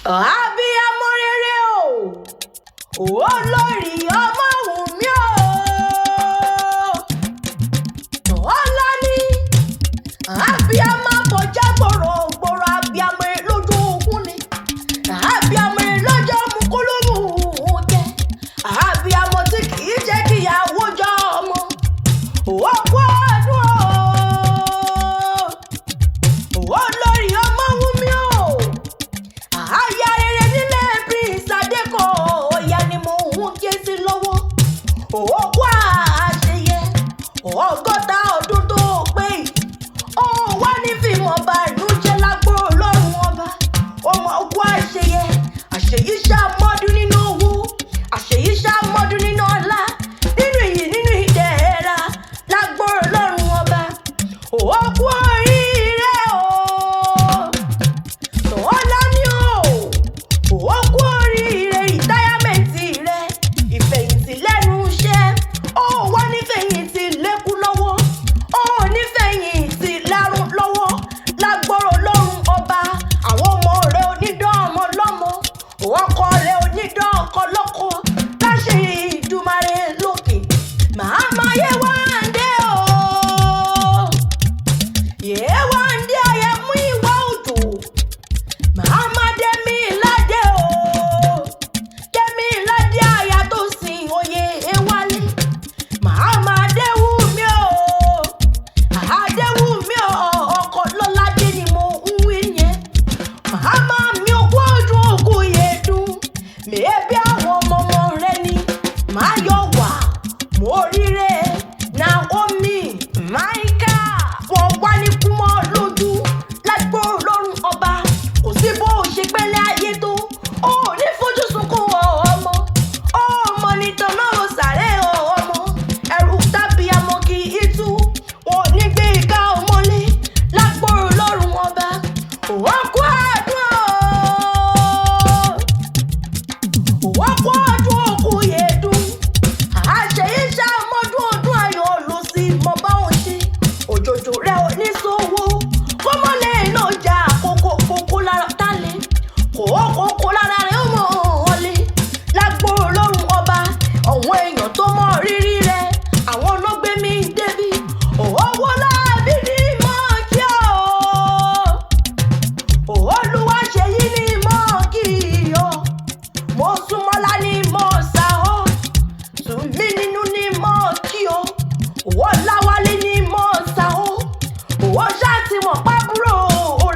Abiyamọ rere o, Olori Omowunmi o. Ọlá ní abiyamọ bọjá gbòòrò abiyamọ lójú ogun ni. Abiyamọ lọ́jọ́ mú kúlùmù jẹ. Abiyamọ tí kì í jẹ́ kí ìyàwó jọ ọmọ. Òkú ọdún o, Olori Omowunmi o. Aya rere nílé Prince Adéko, ọ̀yà ni mo ń ké sí lọ́wọ́. Òkú àṣeyẹ ọgọ́ta ọdún tó pé yìí. Ó wá ní fìmọ̀ bá ìnújẹ́ lágbó Ọlọ́run ọba. Ọmọ òkú àṣeyẹ, àṣeyí ṣàmọ́dún nínú owó, àṣeyí ṣàmọ́dún nínú ọlá, nínú iyì, nínú ìdẹ̀ra lágbó Ọlọ́run ọba. Òkú oríire o. Ọlá ní o, òkú oríire rìtáyámẹ́ǹtì rẹ, ìfẹ̀yìntì lẹ́nu iṣẹ́. Ó wá nífẹ̀yìntì lẹ́kú lọ́wọ́, ó nífẹ̀yìntì lárùn lọ́wọ́ lágbọ́rọ̀ Ọlọ́run ọba. Àwọn ọmọ rẹ onídán ọmọ lọ́mọ, ọkọ rẹ onídán ọkọ lọ́kọ, láṣẹ Ìdùmarè lókè. Màmá yé wá ń dé o, yé wá ń dé ayé mú ìwà òjò. Màmá Dẹ́mi Ládé o, Dẹ́mi Ládé aya tó sin oyè Ewálé. Màmá Adéwùmí o, Adéwùmí o, ọkọ Lọ́ládé ni mo ń wí yẹn. Màmá mi òkú ojú òkú yẹ̀dùn, mèébí àwọn ọmọ rẹ ni. Màá yọ wá mo ríre Naomi Maika, wọ́n wá ní kúmọ́ lójú lágbó Ọlọ́run ọba. Kò sí bó o ṣe pẹ́lẹ́ ayé tó, ó ní fojú sunkún ọmọ. Ọmọ nìtàn náà ló sàré ọmọ. Ẹrù tàbí amọ̀ kì í tú, wọn ò ní gbé ìka ọmọlé lágbó Ọlọ́run ọba. Òkú àdúrà òkú ọdún òkú yẹ̀dùn. Àṣeyí ṣàmọ́dún ọdún ayọ̀ ló sì mọ báwọn ṣe. Òjòjò rẹ ò ní sówó, kó mọ́ lè náà jà kókó lára tálẹ̀. Kókó lára rẹ̀ ó mọ̀ ọ́lẹ̀ lágbó Ọlọ́run ọba. Àwọn èèyàn tó mọ rírí rẹ, àwọn ló gbé mi débi. Owó láàbí ni mọ̀ kí o, Olúwa ṣe yí ni mọ̀ kí o. Mo súnmọ́lá ni mo sá ọ́, tún mí nínú ni mọ̀ kí o. Owó láwálé ni mo sá ọ́, owó ṣáàtì mọ̀ pábúrò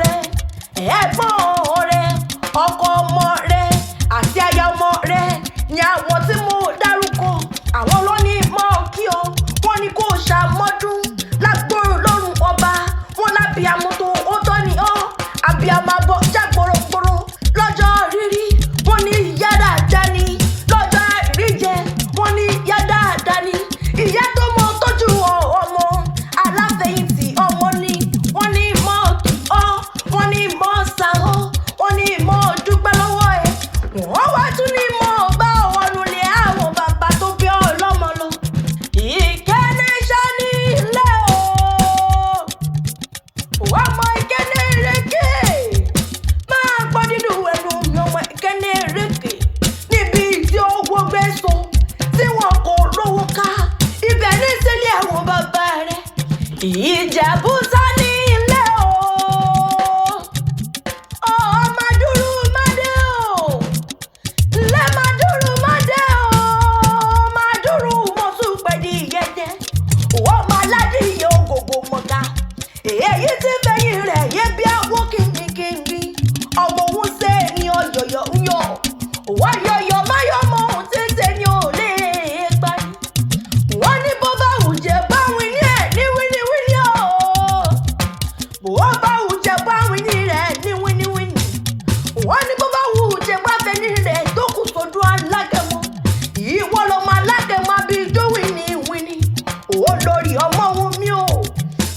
rẹ, ẹ̀gbọ́n rẹ, ọkọ ọmọ rẹ àti aya ọmọ rẹ ni àwọn tí mo dárúkọ. Àwọn ló ní mọ̀ kí o, wọ́n ní kó ṣàmọ́dún lágbóró Ọlọ́run ọba. Wọ́n lábíamọ tó ó tọ́ ni ọ́, abiyamọ abọ́ jágbórógbóró lọ́jọ́ rírí. Wọ́n ní ìyá dáadáa ni lọ́jọ́ ìríjẹ, wọ́n ní ìyá dáadáa ni ìyá tó mọ tọ́jú ọmọ. Aláfẹ̀yìntì ọmọ ni wọ́n ní mọ̀ kí ọ́, wọ́n ní mọ̀ sá ọ́, wọ́n ní mọ̀ dúpẹ́ lọ́wọ́ ẹ̀. Wọ́n wá tún ní mọ̀ bá ọ̀nù lé àwọn bàbá tó bí ọlọ́mọ lọ. Ìkẹ́ni ṣá ní ilé o, ọmọ ìkẹ́ni ìrèké. Máa gbọ́ nínú ẹnu mi, ọmọ ìkẹ́ni ìrèké. Níbi tí owó gbé so, tí wọn kò rówó ká, ibẹ̀ ní sílé àwọn bàbá rẹ̀. Ìjẹ̀bú sá ní ilé o, Màdúrú Mádé o, ilé Màdúrú Mádé o, Màdúrú mọ̀sùpẹ̀dì yẹ̀jẹ̀. Ọmọ aládìyẹ ògògò mọ̀gá, èyí tí fẹ̀yìn rẹ̀ yé bí àwọ̀ kìngìnkìngì. Ọmọ òun ṣe ni ọ̀yọ̀yọ̀ ń yọ̀, wọ́n yọ̀yọ̀ máyọ̀mọ̀ òun tètè ni ò lè gbà ní. Wọ́n ní bó bá wùjẹ́ báwìn ní ẹ̀ ní wíníwíní o, bó bá wùjẹ́ báwìn ní rẹ̀ ní wíníwíní. Wọ́n ní bó bá wùjẹ́ báfẹ́ ní rẹ̀ tó kù sódú alágẹmọ. Ìwọ lọmọ alágẹmọ bíi ijó wíníwíní. Olori Omowunmi o,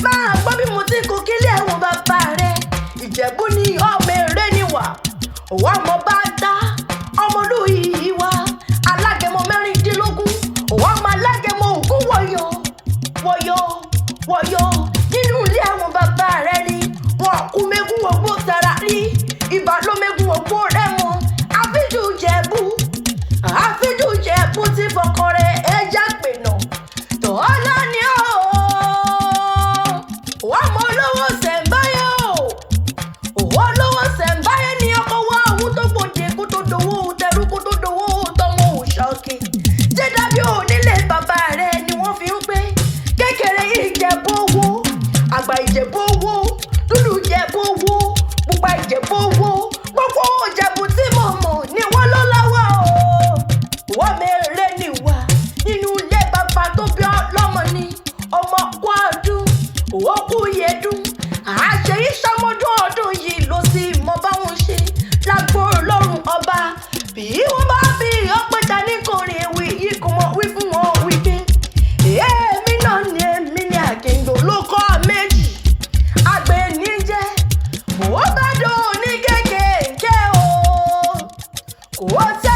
máa gbọ́ bí mo ti kó kílẹ̀ ẹ̀wọ̀n bàbá rẹ̀. Ìjẹ̀bú ni ọmọ eré níwà, òwò ọmọ bá dá ọmọlú yìí wá. Alágẹmọ mẹ́rìndínlógún, òwò ọmọ alágẹmọ ògún wọ̀yọ̀ nínú ilé ẹ̀wọ̀n bàbá rẹ̀ ni. Wọn kú mégún ògbó tara rí, ibà ló mégún ògbó rẹ̀ mọ́. bí wọ́n bá fi ọpẹ́ta ní kọrin ewì yìí kò mọ̀ wí fún wọn wípé èmi náà ni èmi ni àkèǹdò ló kọ́ méjì àgbẹ̀ níjẹ́ ó bá dùn ní kékèké o kò tẹ́.